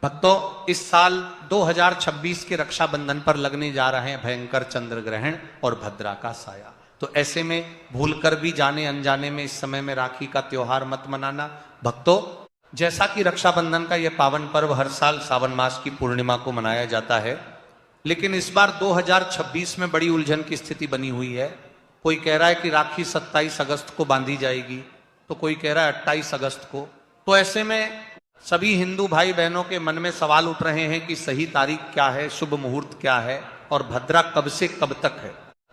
भक्तों, इस साल 2026 के रक्षाबंधन पर लगने जा रहे हैं भयंकर चंद्र ग्रहण और भद्रा का साया। तो ऐसे में भूलकर भी जाने अनजाने में इस समय में राखी का त्योहार मत मनाना। भक्तों, जैसा कि रक्षाबंधन का यह पावन पर्व हर साल सावन मास की पूर्णिमा को मनाया जाता है, लेकिन इस बार 2026 में बड़ी उलझन की स्थिति बनी हुई है। कोई कह रहा है कि राखी 27 अगस्त को बांधी जाएगी, तो कोई कह रहा है 28 अगस्त को। तो ऐसे में सभी हिंदू भाई बहनों के मन में सवाल उठ रहे हैं कि सही तारीख क्या है, शुभ मुहूर्त क्या है और भद्रा कब से कब तक है।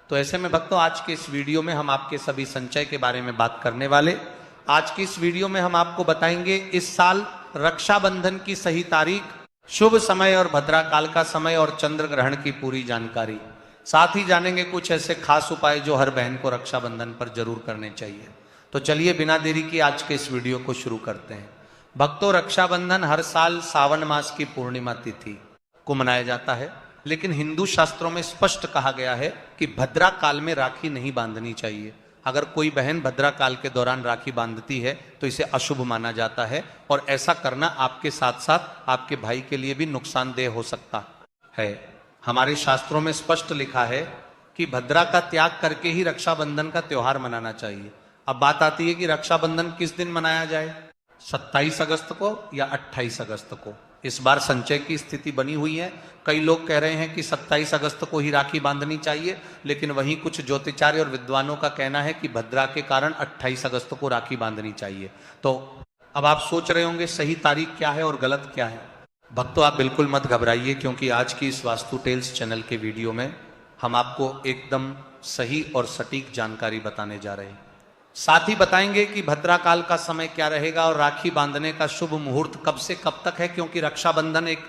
तो ऐसे में भक्तों, आज के इस वीडियो में हम आपके सभी संचय के बारे में बात करने वाले। आज की इस वीडियो में हम आपको बताएंगे इस साल रक्षाबंधन की सही तारीख, शुभ समय और भद्रा काल का समय और चंद्र ग्रहण की पूरी जानकारी। साथ ही जानेंगे कुछ ऐसे खास उपाय जो हर बहन को रक्षाबंधन पर जरूर करने चाहिए। तो चलिए बिना देरी के आज के इस वीडियो को शुरू करते हैं। भक्तों, रक्षाबंधन हर साल सावन मास की पूर्णिमा तिथि को मनाया जाता है, लेकिन हिंदू शास्त्रों में स्पष्ट कहा गया है कि भद्रा काल में राखी नहीं बांधनी चाहिए। अगर कोई बहन भद्रा काल के दौरान राखी बांधती है तो इसे अशुभ माना जाता है और ऐसा करना आपके साथ साथ आपके भाई के लिए भी नुकसानदेह हो सकता है। हमारे शास्त्रों में स्पष्ट लिखा है कि भद्रा का त्याग करके ही रक्षाबंधन का त्योहार मनाना चाहिए। अब बात आती है कि रक्षाबंधन किस दिन मनाया जाए, 27 अगस्त को या 28 अगस्त को। इस बार संचय की स्थिति बनी हुई है। कई लोग कह रहे हैं कि 27 अगस्त को ही राखी बांधनी चाहिए, लेकिन वहीं कुछ ज्योतिचार्य और विद्वानों का कहना है कि भद्रा के कारण 28 अगस्त को राखी बांधनी चाहिए। तो अब आप सोच रहे होंगे सही तारीख क्या है और गलत क्या है। भक्तों, आप बिल्कुल मत घबराइए, क्योंकि आज की इस वास्तु टेल्स चैनल के वीडियो में हम आपको एकदम सही और सटीक जानकारी बताने जा रहे हैं। साथ ही बताएंगे कि भद्रा काल का समय क्या रहेगा और राखी बांधने का शुभ मुहूर्त कब से कब तक है, क्योंकि रक्षाबंधन एक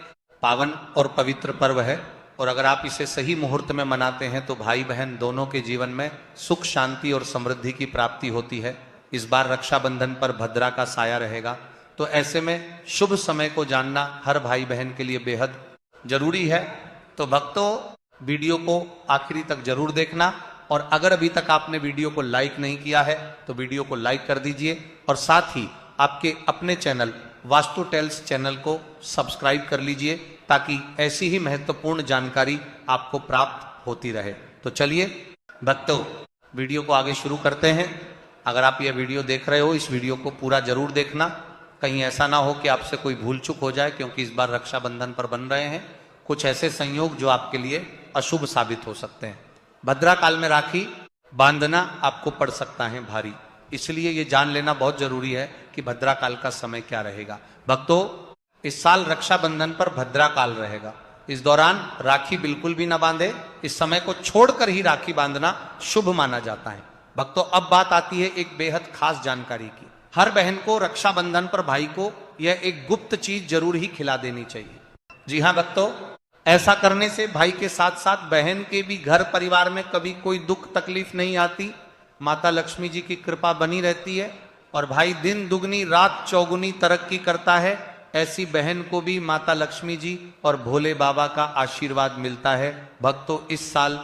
पावन और पवित्र पर्व है और अगर आप इसे सही मुहूर्त में मनाते हैं तो भाई बहन दोनों के जीवन में सुख, शांति और समृद्धि की प्राप्ति होती है। इस बार रक्षाबंधन पर भद्रा का साया रहेगा, तो ऐसे में शुभ समय को जानना हर भाई बहन के लिए बेहद जरूरी है। तो भक्तों, वीडियो को आखिरी तक जरूर देखना और अगर अभी तक आपने वीडियो को लाइक नहीं किया है तो वीडियो को लाइक कर दीजिए और साथ ही आपके अपने चैनल वास्तु टेल्स चैनल को सब्सक्राइब कर लीजिए, ताकि ऐसी ही महत्वपूर्ण जानकारी आपको प्राप्त होती रहे। तो चलिए भक्तों, वीडियो को आगे शुरू करते हैं। अगर आप यह वीडियो देख रहे हो, इस वीडियो को पूरा जरूर देखना। कहीं ऐसा ना हो कि आपसे कोई भूल चूक हो जाए, क्योंकि इस बार रक्षाबंधन पर बन रहे हैं कुछ ऐसे संयोग जो आपके लिए अशुभ साबित हो सकते हैं। भद्रा काल में राखी बांधना आपको पड़ सकता है भारी, इसलिए ये जान लेना बहुत जरूरी है कि भद्रा काल का समय क्या रहेगा। भक्तों, इस साल रक्षाबंधन पर भद्रा काल रहेगा। इस दौरान राखी बिल्कुल भी ना बांधे। इस समय को छोड़कर ही राखी बांधना शुभ माना जाता है। भक्तों, अब बात आती है एक बेहद खास जानकारी की। हर बहन को रक्षाबंधन पर भाई को यह एक गुप्त चीज जरूर ही खिला देनी चाहिए। जी हाँ भक्तों, ऐसा करने से भाई के साथ साथ बहन के भी घर परिवार में कभी कोई दुख तकलीफ नहीं आती, माता लक्ष्मी जी की कृपा बनी रहती है और भाई दिन दुगनी रात चौगुनी तरक्की करता है। ऐसी बहन को भी माता लक्ष्मी जी और भोले बाबा का आशीर्वाद मिलता है। भक्तों, इस साल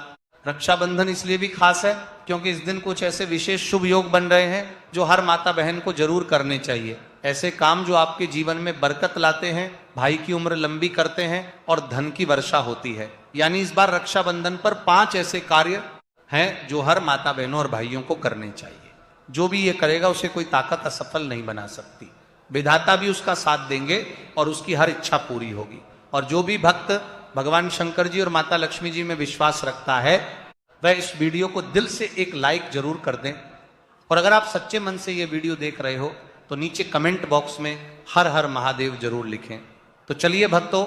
रक्षाबंधन इसलिए भी खास है क्योंकि इस दिन कुछ ऐसे विशेष शुभ योग बन रहे हैं जो हर माता बहन को जरूर करने चाहिए। ऐसे काम जो आपके जीवन में बरकत लाते हैं, भाई की उम्र लंबी करते हैं और धन की वर्षा होती है। यानी इस बार रक्षाबंधन पर 5 ऐसे कार्य हैं जो हर माता बहनों और भाइयों को करने चाहिए। जो भी ये करेगा उसे कोई ताकत असफल नहीं बना सकती। विधाता भी उसका साथ देंगे और उसकी हर इच्छा पूरी होगी। और जो भी भक्त भगवान शंकर जी और माता लक्ष्मी जी में विश्वास रखता है वह इस वीडियो को दिल से एक लाइक जरूर कर दें। और अगर आप सच्चे मन से ये वीडियो देख रहे हो तो नीचे कमेंट बॉक्स में हर हर महादेव जरूर लिखें। तो चलिए भक्तों,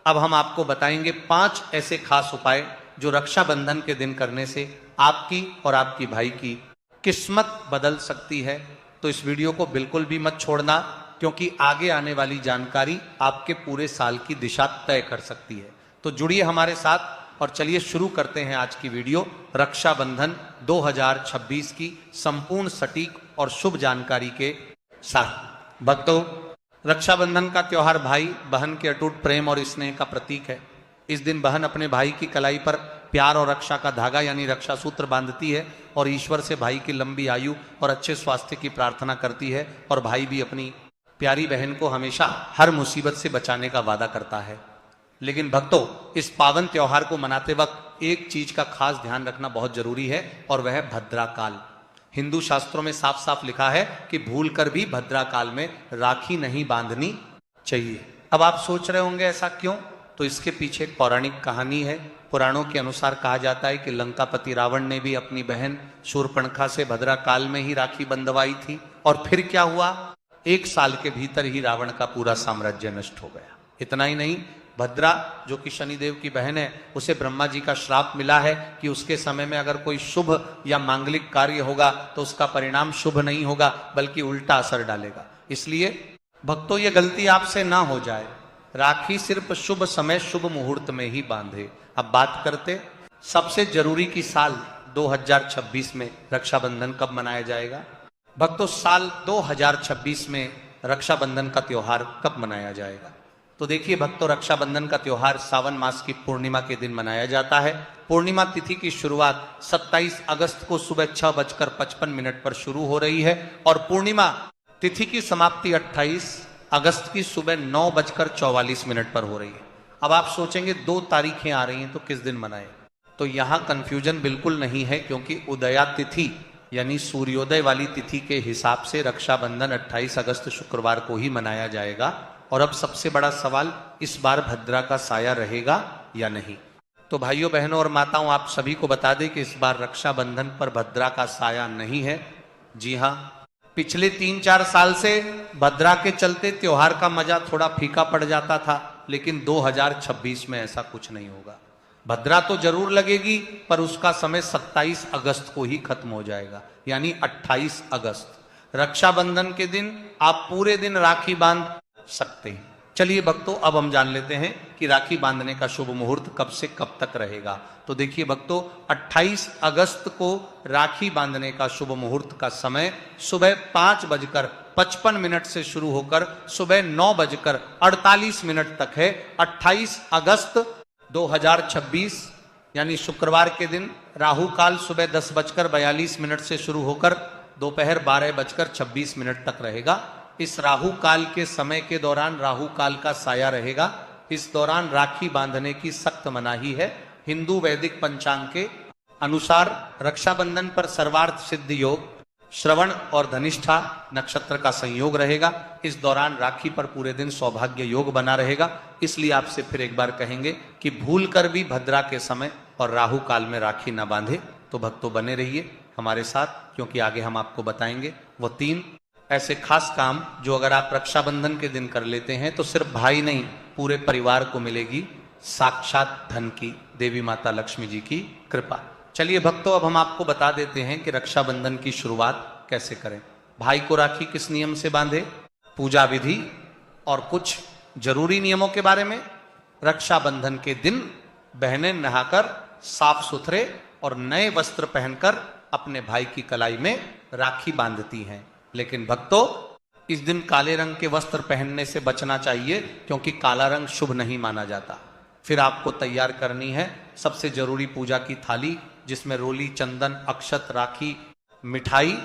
अब हम आपको बताएंगे 5 ऐसे खास उपाय जो रक्षाबंधन के दिन करने से आपकी और आपकी भाई की किस्मत बदल सकती है। तो इस वीडियो को बिल्कुल भी मत छोड़ना, क्योंकि आगे आने वाली जानकारी आपके पूरे साल की दिशा तय कर सकती है। तो जुड़िए हमारे साथ और चलिए शुरू करते हैं आज की वीडियो रक्षाबंधन 2026 की संपूर्ण सटीक और शुभ जानकारी के साथ। भक्तों, रक्षाबंधन का त्योहार भाई बहन के अटूट प्रेम और स्नेह का प्रतीक है। इस दिन बहन अपने भाई की कलाई पर प्यार और रक्षा का धागा यानी रक्षा सूत्र बांधती है और ईश्वर से भाई की लंबी आयु और अच्छे स्वास्थ्य की प्रार्थना करती है और भाई भी अपनी प्यारी बहन को हमेशा हर मुसीबत से बचाने का वादा करता है। लेकिन भक्तों, इस पावन त्योहार को मनाते वक्त एक चीज का खास ध्यान रखना बहुत जरूरी है, और वह है भद्रा काल। हिंदू शास्त्रों में साफ साफ लिखा है कि भूल कर भी भद्रा काल में राखी नहीं बांधनी चाहिए। अब आप सोच रहे होंगे ऐसा क्यों? तो इसके पीछे एक पौराणिक कहानी है। पुराणों के अनुसार कहा जाता है कि लंकापति रावण ने भी अपनी बहन शूर्पणखा से भद्रा काल में ही राखी बंधवाई थी, और फिर क्या हुआ, 1 साल के भीतर ही रावण का पूरा साम्राज्य नष्ट हो गया। इतना ही नहीं, भद्रा जो कि शनिदेव की बहन है, उसे ब्रह्मा जी का श्राप मिला है कि उसके समय में अगर कोई शुभ या मांगलिक कार्य होगा तो उसका परिणाम शुभ नहीं होगा बल्कि उल्टा असर डालेगा। इसलिए भक्तों, ये गलती आपसे ना हो जाए, राखी सिर्फ शुभ समय शुभ मुहूर्त में ही बांधे। अब बात करते सबसे जरूरी की साल 2026 में रक्षाबंधन कब मनाया जाएगा। भक्तों, साल 2026 में रक्षाबंधन का त्योहार कब मनाया जाएगा? तो देखिए भक्तों, रक्षाबंधन का त्योहार सावन मास की पूर्णिमा के दिन मनाया जाता है। पूर्णिमा तिथि की शुरुआत 27 अगस्त को सुबह 6:55 पर शुरू हो रही है, और पूर्णिमा तिथि की समाप्ति 28 अगस्त की सुबह 9:44 पर हो रही है। अब आप सोचेंगे 2 तारीखें आ रही हैं तो किस दिन मनाएं? तो यहाँ कंफ्यूजन बिल्कुल नहीं है, क्योंकि उदया तिथि यानी सूर्योदय वाली तिथि के हिसाब से रक्षाबंधन 28 अगस्त शुक्रवार को ही मनाया जाएगा। और अब सबसे बड़ा सवाल, इस बार भद्रा का साया रहेगा या नहीं? तो भाइयों बहनों और माताओं, आप सभी को बता दें कि इस बार रक्षाबंधन पर भद्रा का साया नहीं है। जी हाँ, पिछले 3-4 साल से भद्रा के चलते त्योहार का मजा थोड़ा फीका पड़ जाता था, लेकिन 2026 में ऐसा कुछ नहीं होगा। भद्रा तो जरूर लगेगी, पर उसका समय 27 अगस्त को ही खत्म हो जाएगा, यानी 28 अगस्त रक्षाबंधन के दिन आप पूरे दिन राखी बांध सकते हैं। चलिए भक्तों, अब हम जान लेते हैं कि राखी बांधने का शुभ मुहूर्त कब से कब तक रहेगा। तो देखिए भक्तों, 28 अगस्त को राखी बांधने का शुभ मुहूर्त का समय सुबह 5:55 से शुरू होकर सुबह 9:48 तक है। 28 अगस्त 2026 यानी शुक्रवार के दिन राहु काल सुबह 10:42 से शुरू होकर दोपहर 12:26 तक रहेगा। इस राहु काल के समय के दौरान राहु काल का साया रहेगा। इस दौरान राखी बांधने की सख्त मनाही है। हिंदू वैदिक पंचांग के अनुसार रक्षाबंधन पर सर्वार्थ सिद्ध योग, श्रवण और धनिष्ठा नक्षत्र का संयोग रहेगा। इस दौरान राखी पर पूरे दिन सौभाग्य योग बना रहेगा। इसलिए आपसे फिर एक बार कहेंगे कि भूल कर भी भद्रा के समय और राहु काल में राखी न बांधे। तो भक्तों, बने रहिए हमारे साथ, क्योंकि आगे हम आपको बताएंगे वो 3 ऐसे खास काम जो अगर आप रक्षाबंधन के दिन कर लेते हैं तो सिर्फ भाई नहीं, पूरे परिवार को मिलेगी साक्षात धन की देवी माता लक्ष्मी जी की कृपा। चलिए भक्तों, अब हम आपको बता देते हैं कि रक्षाबंधन की शुरुआत कैसे करें। भाई को राखी किस नियम से बांधे, पूजा विधि और कुछ जरूरी नियमों के बारे में। रक्षाबंधन के दिन बहनें नहाकर साफ सुथरे और नए वस्त्र पहनकर अपने भाई की कलाई में राखी बांधती हैं। लेकिन भक्तों, इस दिन काले रंग के वस्त्र पहनने से बचना चाहिए, क्योंकि काला रंग शुभ नहीं माना जाता। फिर आपको तैयार करनी है सबसे जरूरी पूजा की थाली, जिसमें रोली, चंदन, अक्षत, राखी, मिठाई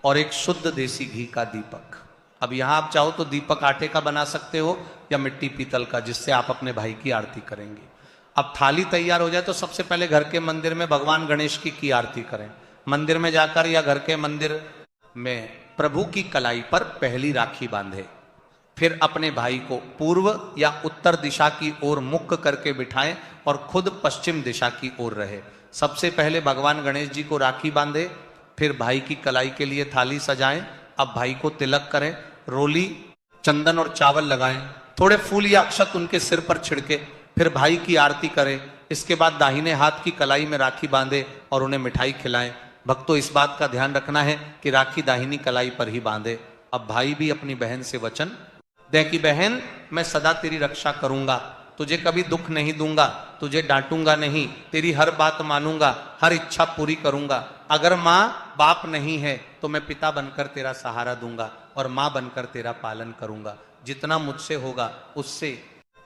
और एक शुद्ध देसी घी का दीपक। अब यहां आप चाहो तो दीपक आटे का बना सकते हो या मिट्टी पीतल का, जिससे आप अपने भाई की आरती करेंगे। अब थाली तैयार हो जाए तो सबसे पहले घर के मंदिर में भगवान गणेश की आरती करें। मंदिर में जाकर या घर के मंदिर में प्रभु की कलाई पर पहली राखी बांधे। फिर अपने भाई को पूर्व या उत्तर दिशा की ओर मुख करके बिठाएं और खुद पश्चिम दिशा की ओर रहे। सबसे पहले भगवान गणेश जी को राखी बांधे, फिर भाई की कलाई के लिए थाली सजाएं। अब भाई को तिलक करें, रोली, चंदन और चावल लगाएं, थोड़े फूल या अक्षत उनके सिर पर छिड़के, फिर भाई की आरती करें। इसके बाद दाहिने हाथ की कलाई में राखी बांधे और उन्हें मिठाई खिलाएं। भक्तों, इस बात का ध्यान रखना है कि राखी दाहिनी कलाई पर ही बांधे। अब भाई भी अपनी बहन से वचन दे कि बहन, मैं सदा तेरी रक्षा करूंगा, तुझे कभी दुख नहीं दूंगा, तुझे डांटूंगा नहीं, तेरी हर बात मानूंगा, हर इच्छा पूरी करूंगा। अगर माँ बाप नहीं है तो मैं पिता बनकर तेरा सहारा दूंगा और माँ बनकर तेरा पालन करूंगा। जितना मुझसे होगा उससे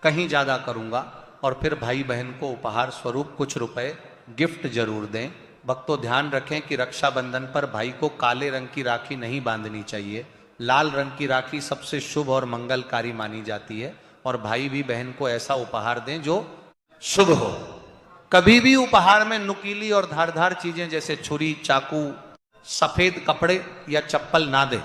कहीं ज्यादा करूंगा। और फिर भाई बहन को उपहार स्वरूप कुछ रुपए गिफ्ट जरूर दें। भक्तों, ध्यान रखें कि रक्षाबंधन पर भाई को काले रंग की राखी नहीं बांधनी चाहिए, लाल रंग की राखी सबसे शुभ और मंगलकारी मानी जाती है, और भाई भी बहन को ऐसा उपहार दें जो शुभ हो। कभी भी उपहार में नुकीली और धारदार चीजें जैसे छुरी, चाकू, सफेद कपड़े या चप्पल ना दे,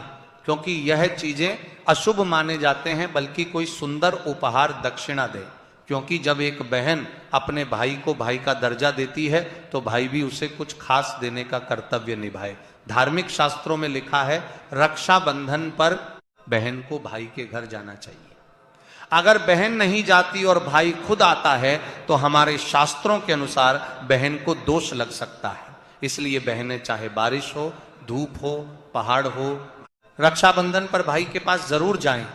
क्योंकि यह चीजें अशुभ माने जाते हैं। बल्कि कोई सुंदर उपहार दक्षिणा दे, क्योंकि जब एक बहन अपने भाई को भाई का दर्जा देती है तो भाई भी उसे कुछ खास देने का कर्तव्य निभाए। धार्मिक शास्त्रों में लिखा है, रक्षाबंधन पर बहन को भाई के घर जाना चाहिए। अगर बहन नहीं जाती और भाई खुद आता है तो हमारे शास्त्रों के अनुसार बहन को दोष लग सकता है। इसलिए बहनें चाहे बारिश हो, धूप हो, पहाड़ हो, रक्षाबंधन पर भाई के पास जरूर जाएं।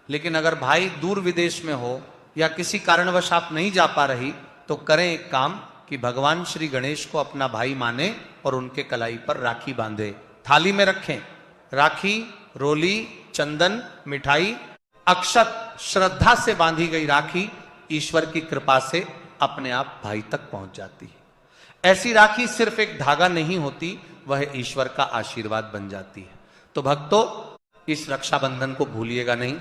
लेकिन अगर भाई दूर विदेश में हो या किसी कारणवश आप नहीं जा पा रही तो करें एक काम कि भगवान श्री गणेश को अपना भाई माने और उनके कलाई पर राखी बांधे। थाली में रखें राखी, रोली, चंदन, मिठाई, अक्षत। श्रद्धा से बांधी गई राखी ईश्वर की कृपा से अपने आप भाई तक पहुंच जाती है। ऐसी राखी सिर्फ एक धागा नहीं होती, वह ईश्वर का आशीर्वाद बन जाती है। तो भक्तों, इस रक्षाबंधन को भूलिएगा नहीं।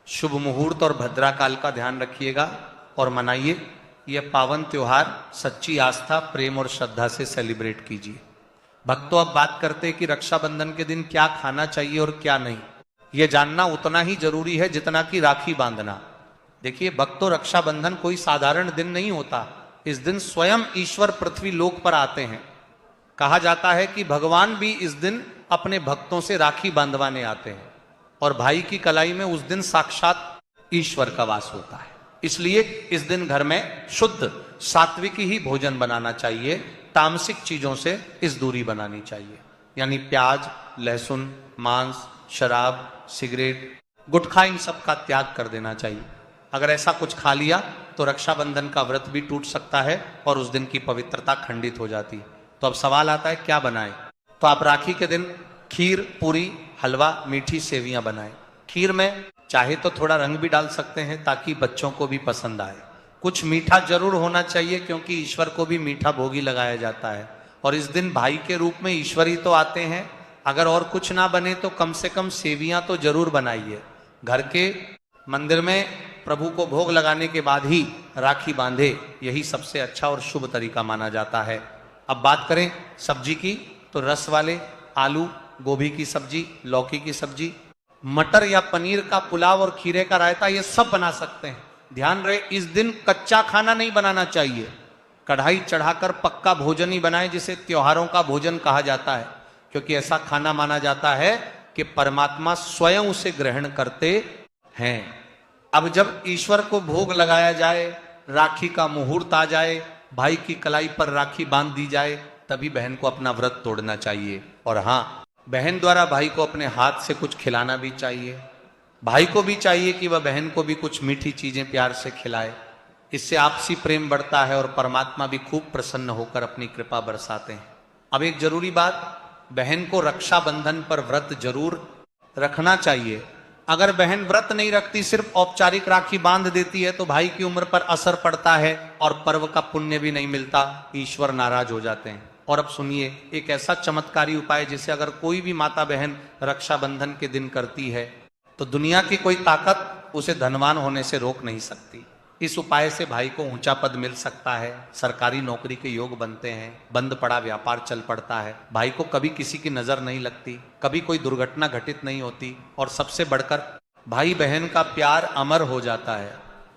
शुभ मुहूर्त और भद्रा काल का ध्यान रखिएगा और मनाइए। यह पावन त्योहार सच्ची आस्था, प्रेम और श्रद्धा से सेलिब्रेट कीजिए। भक्तों, अब बात करते हैं कि रक्षाबंधन के दिन क्या खाना चाहिए और क्या नहीं। यह जानना उतना ही जरूरी है जितना कि राखी बांधना। देखिए भक्तों, रक्षाबंधन कोई साधारण दिन नहीं होता। इस दिन स्वयं ईश्वर पृथ्वी लोक पर आते हैं। कहा जाता है कि भगवान भी इस दिन अपने भक्तों से राखी बांधवाने आते हैं, और भाई की कलाई में उस दिन साक्षात ईश्वर का वास होता है। इसलिए इस दिन घर में शुद्ध सात्विक ही भोजन बनाना चाहिए। तामसिक चीजों से इस दूरी बनानी चाहिए, यानी प्याज, लहसुन, मांस, शराब, सिगरेट, गुटखा, इन सब का त्याग कर देना चाहिए। अगर ऐसा कुछ खा लिया तो रक्षाबंधन का व्रत भी टूट सकता है और उस दिन की पवित्रता खंडित हो जाती है। तो अब सवाल आता है क्या बनाएं? तो आप राखी के दिन खीर, पूरी, हलवा, मीठी सेवियां बनाएं। खीर में चाहे तो थोड़ा रंग भी डाल सकते हैं ताकि बच्चों को भी पसंद आए। कुछ मीठा जरूर होना चाहिए, क्योंकि ईश्वर को भी मीठा भोग ही लगाया जाता है, और इस दिन भाई के रूप में ईश्वर ही तो आते हैं। अगर और कुछ ना बने तो कम से कम सेवियां तो जरूर बनाइए। घर के मंदिर में प्रभु को भोग लगाने के बाद ही राखी बांधे, यही सबसे अच्छा और शुभ तरीका माना जाता है। अब बात करें सब्जी की, तो रस वाले आलू, गोभी की सब्जी, लौकी की सब्जी, मटर या पनीर का पुलाव और खीरे का रायता, ये सब बना सकते हैं। ध्यान रहे, इस दिन कच्चा खाना नहीं बनाना चाहिए। कढ़ाई चढ़ाकर पक्का भोजन ही बनाए, जिसे त्योहारों का भोजन कहा जाता है, क्योंकि ऐसा खाना माना जाता है कि परमात्मा स्वयं उसे ग्रहण करते हैं। अब जब ईश्वर को भोग लगाया जाए, राखी का मुहूर्त आ जाए, भाई की कलाई पर राखी बांध दी जाए, तभी बहन को अपना व्रत तोड़ना चाहिए। और हाँ, बहन द्वारा भाई को अपने हाथ से कुछ खिलाना भी चाहिए। भाई को भी चाहिए कि वह बहन को भी कुछ मीठी चीजें प्यार से खिलाए। इससे आपसी प्रेम बढ़ता है और परमात्मा भी खूब प्रसन्न होकर अपनी कृपा बरसाते हैं। अब एक जरूरी बात, बहन को रक्षाबंधन पर व्रत जरूर रखना चाहिए। अगर बहन व्रत नहीं रखती, सिर्फ औपचारिक राखी बांध देती है, तो भाई की उम्र पर असर पड़ता है और पर्व का पुण्य भी नहीं मिलता, ईश्वर नाराज हो जाते हैं। और अब सुनिए एक ऐसा चमत्कारी उपाय जिसे अगर कोई भी माता बहन रक्षाबंधन के दिन करती है तो दुनिया की कोई ताकत उसे धनवान होने से रोक नहीं सकती। इस उपाय से भाई को ऊंचा पद मिल सकता है, सरकारी नौकरी के योग बनते हैं, बंद पड़ा व्यापार चल पड़ता है, भाई को कभी किसी की नजर नहीं लगती, कभी कोई दुर्घटना घटित नहीं होती, और सबसे बढ़कर भाई बहन का प्यार अमर हो जाता है।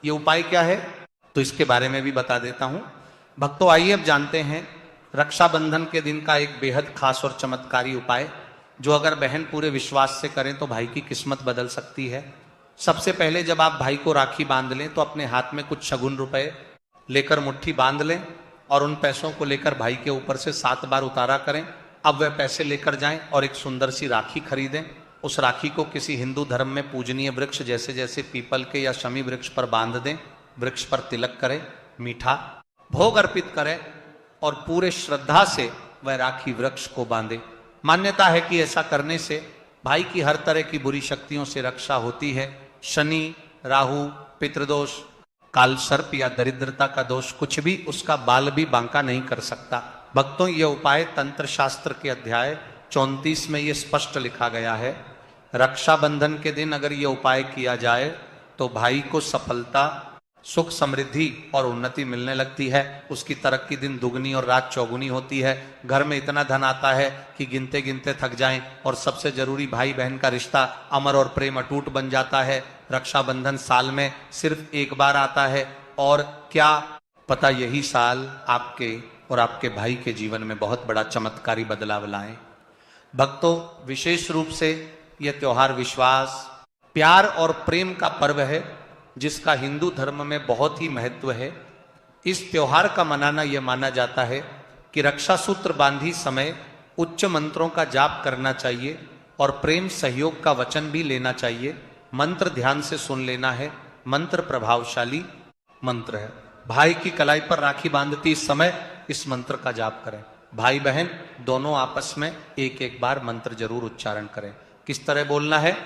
ये उपाय क्या है तो इसके बारे में भी बता देता हूं। भक्तों, आइए अब जानते हैं रक्षाबंधन के दिन का एक बेहद खास और चमत्कारी उपाय, जो अगर बहन पूरे विश्वास से करें तो भाई की किस्मत बदल सकती है। सबसे पहले जब आप भाई को राखी बांध लें तो अपने हाथ में कुछ शगुन रुपए लेकर मुट्ठी बांध लें और उन पैसों को लेकर भाई के ऊपर से 7 बार उतारा करें। अब वह पैसे लेकर जाएं और एक सुंदर सी राखी खरीदें। उस राखी को किसी हिंदू धर्म में पूजनीय वृक्ष जैसे जैसे पीपल के या शमी वृक्ष पर बांध दें। वृक्ष पर तिलक करें, मीठा भोग अर्पित करें और पूरे श्रद्धा से वह राखी वृक्ष को बांधे। मान्यता है कि ऐसा करने से भाई की हर तरह की बुरी शक्तियों से रक्षा होती है। शनि, राहु, पितृदोष, काल सर्प या दरिद्रता का दोष कुछ भी उसका बाल भी बांका नहीं कर सकता। भक्तों, यह उपाय तंत्र शास्त्र के अध्याय 34 में यह स्पष्ट लिखा गया है रक्षाबंधन के दिन अगर ये उपाय किया जाए तो भाई को सफलता, सुख, समृद्धि और उन्नति मिलने लगती है। उसकी तरक्की दिन दुगनी और रात चौगुनी होती है। घर में इतना धन आता है कि गिनते गिनते थक जाएं। और सबसे जरूरी, भाई बहन का रिश्ता अमर और प्रेम अटूट बन जाता है। रक्षाबंधन साल में सिर्फ एक बार आता है, और क्या पता यही साल आपके और आपके भाई के जीवन में बहुत बड़ा चमत्कारी बदलाव लाए। भक्तों, विशेष रूप से यह त्योहार विश्वास, प्यार और प्रेम का पर्व है, जिसका हिंदू धर्म में बहुत ही महत्व है। इस त्योहार का मनाना यह माना जाता है कि रक्षा सूत्र बांधी समय उच्च मंत्रों का जाप करना चाहिए और प्रेम सहयोग का वचन भी लेना चाहिए। मंत्र ध्यान से सुन लेना है। मंत्र प्रभावशाली मंत्र है। भाई की कलाई पर राखी बांधती इस समय इस मंत्र का जाप करें। भाई बहन दोनों आपस में एक एक बार मंत्र जरूर उच्चारण करें। किस तरह बोलना है,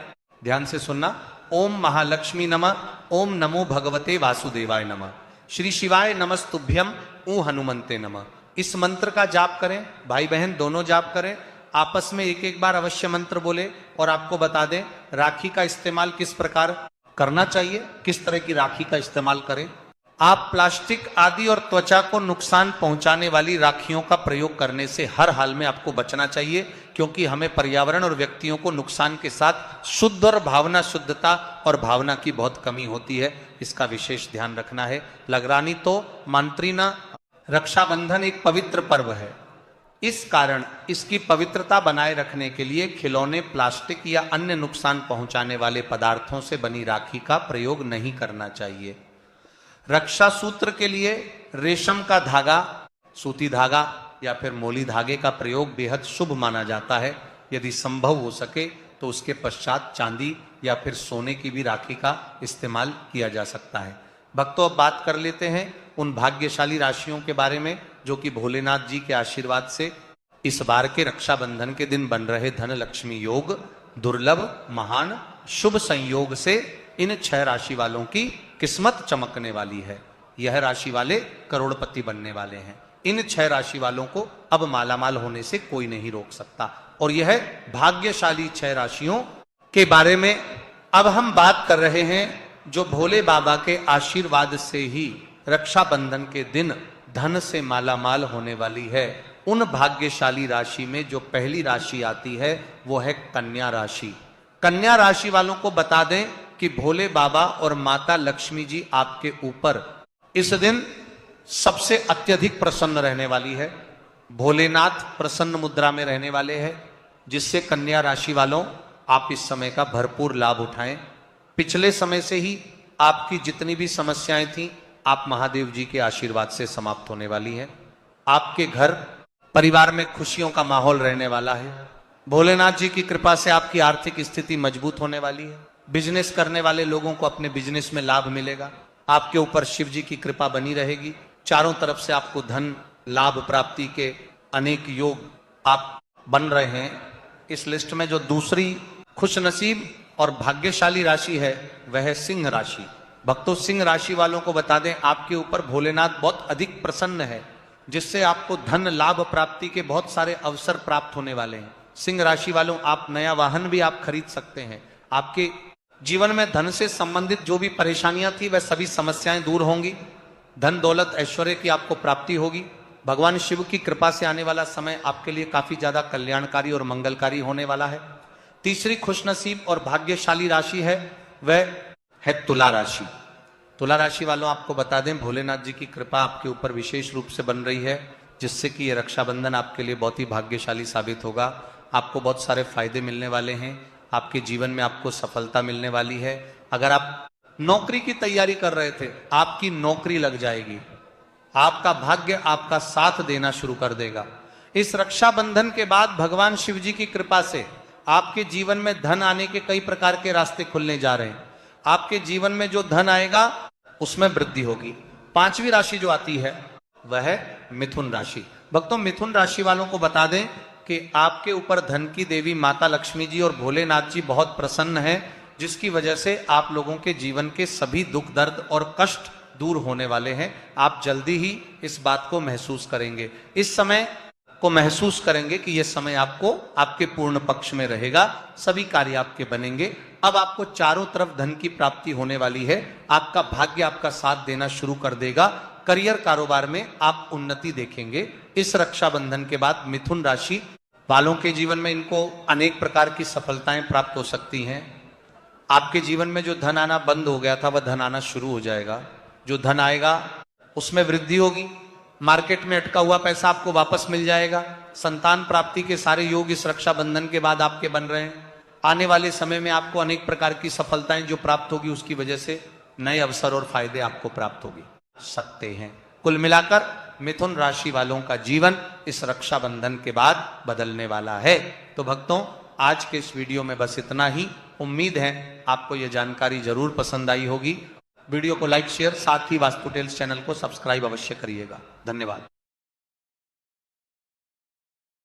ध्यान से सुनना। ओम महालक्ष्मी नमः, ओम नमो भगवते वासुदेवाय नमः, श्री शिवाय नमस्तुभ्यम, ऊ हनुमंते नमः। इस मंत्र का जाप करें। भाई बहन दोनों जाप करें। आपस में एक एक बार अवश्य मंत्र बोले। और आपको बता दें, राखी का इस्तेमाल किस प्रकार करना चाहिए, किस तरह की राखी का इस्तेमाल करें। आप प्लास्टिक आदि और त्वचा को नुकसान पहुंचाने वाली राखियों का प्रयोग करने से हर हाल में आपको बचना चाहिए, क्योंकि हमें पर्यावरण और व्यक्तियों को नुकसान के साथ शुद्ध और भावना, शुद्धता और भावना की बहुत कमी होती है। इसका विशेष ध्यान रखना है। लगरानी तो मंत्री ना। रक्षाबंधन एक पवित्र पर्व है। इस कारण इसकी पवित्रता बनाए रखने के लिए खिलौने, प्लास्टिक या अन्य नुकसान पहुंचाने वाले पदार्थों से बनी राखी का प्रयोग नहीं करना चाहिए। रक्षा सूत्र के लिए रेशम का धागा, सूती धागा या फिर मोली धागे का प्रयोग बेहद शुभ माना जाता है। यदि संभव हो सके तो उसके पश्चात चांदी या फिर सोने की भी राखी का इस्तेमाल किया जा सकता है। भक्तों, अब बात कर लेते हैं उन भाग्यशाली राशियों के बारे में जो कि भोलेनाथ जी के आशीर्वाद से इस बार के रक्षाबंधन के दिन बन रहे धन लक्ष्मी योग, दुर्लभ महान शुभ संयोग से इन 6 राशि वालों की किस्मत चमकने वाली है। यह राशि वाले करोड़पति बनने वाले हैं। इन 6 राशि वालों को अब मालामाल होने से कोई नहीं रोक सकता। और यह भाग्यशाली 6 राशियों के बारे में अब हम बात कर रहे हैं, जो भोले बाबा के आशीर्वाद से ही रक्षाबंधन के दिन धन से मालामाल होने वाली है। उन भाग्यशाली राशि में जो पहली राशि आती है वो है कन्या राशि। कन्या राशि वालों को बता दें कि भोले बाबा और माता लक्ष्मी जी आपके ऊपर इस दिन सबसे अत्यधिक प्रसन्न रहने वाली है। भोलेनाथ प्रसन्न मुद्रा में रहने वाले हैं, जिससे कन्या राशि वालों आप इस समय का भरपूर लाभ उठाएं। पिछले समय से ही आपकी जितनी भी समस्याएं थी, आप महादेव जी के आशीर्वाद से समाप्त होने वाली हैं। आपके घर परिवार में खुशियों का माहौल रहने वाला है। भोलेनाथ जी की कृपा से आपकी आर्थिक स्थिति मजबूत होने वाली है। बिजनेस करने वाले लोगों को अपने बिजनेस में लाभ मिलेगा। आपके ऊपर शिव जी की कृपा बनी रहेगी। चारों तरफ से आपको धन लाभ प्राप्ति के अनेक योग आप बन रहे हैं। इस लिस्ट में जो दूसरी खुशनसीब और भाग्यशाली राशि है वह है सिंह राशि। भक्तों, सिंह राशि वालों को बता दें, आपके ऊपर भोलेनाथ बहुत अधिक प्रसन्न है, जिससे आपको धन लाभ प्राप्ति के बहुत सारे अवसर प्राप्त होने वाले हैं। सिंह राशि वालों, आप नया वाहन भी आप खरीद सकते हैं। आपके जीवन में धन से संबंधित जो भी परेशानियां थी वह सभी समस्याएं दूर होंगी। धन दौलत ऐश्वर्य की आपको प्राप्ति होगी। भगवान शिव की कृपा से आने वाला समय आपके लिए काफी ज्यादा कल्याणकारी और मंगलकारी होने वाला है। तीसरी खुशनसीब और भाग्यशाली राशि है वह है तुला राशि। तुला राशि वालों, आपको बता दें, भोलेनाथ जी की कृपा आपके ऊपर विशेष रूप से बन रही है, जिससे कि यह रक्षाबंधन आपके लिए बहुत ही भाग्यशाली साबित होगा। आपको बहुत सारे फायदे मिलने वाले हैं। आपके जीवन में आपको सफलता मिलने वाली है। अगर आप नौकरी की तैयारी कर रहे थे, आपकी नौकरी लग जाएगी। आपका भाग्य आपका साथ देना शुरू कर देगा। इस रक्षाबंधन के बाद भगवान शिव जी की कृपा से आपके जीवन में धन आने के कई प्रकार के रास्ते खुलने जा रहे हैं। आपके जीवन में जो धन आएगा उसमें वृद्धि होगी। पांचवी राशि जो आती है वह है मिथुन राशि। भक्तों, मिथुन राशि वालों को बता दें कि आपके ऊपर धन की देवी माता लक्ष्मी जी और भोलेनाथ जी बहुत प्रसन्न हैं, जिसकी वजह से आप लोगों के जीवन के सभी दुख दर्द और कष्ट दूर होने वाले हैं। आप जल्दी ही इस बात को महसूस करेंगे। इस समय को महसूस करेंगे कि यह समय आपको आपके पूर्ण पक्ष में रहेगा, सभी कार्य आपके बनेंगे। अब आपको चारों तरफ धन की प्राप्ति होने वाली है, आपका भाग्य आपका साथ देना शुरू कर देगा। करियर कारोबार में आप उन्नति देखेंगे। इस रक्षाबंधन के बाद मिथुन राशि वालों के जीवन में इनको अनेक प्रकार की सफलताएं प्राप्त हो सकती हैं। आपके जीवन में जो धन आना बंद हो गया था वह धन आना शुरू हो जाएगा। जो धन आएगा उसमें वृद्धि होगी। मार्केट में अटका हुआ पैसा आपको वापस मिल जाएगा। संतान प्राप्ति के सारे योग इस रक्षाबंधन के बाद आपके बन रहे हैं। आने वाले समय में आपको अनेक प्रकार की सफलताएं जो प्राप्त होगी उसकी वजह से नए अवसर और फायदे आपको प्राप्त होगी सकते हैं। कुल मिलाकर मिथुन राशि वालों का जीवन इस रक्षाबंधन के बाद बदलने वाला है। तो भक्तों, आज के इस वीडियो में बस इतना ही। उम्मीद है आपको यह जानकारी जरूर पसंद आई होगी। वीडियो को लाइक शेयर, साथ ही वास्तु टेल्स चैनल को सब्सक्राइब अवश्य करिएगा। धन्यवाद।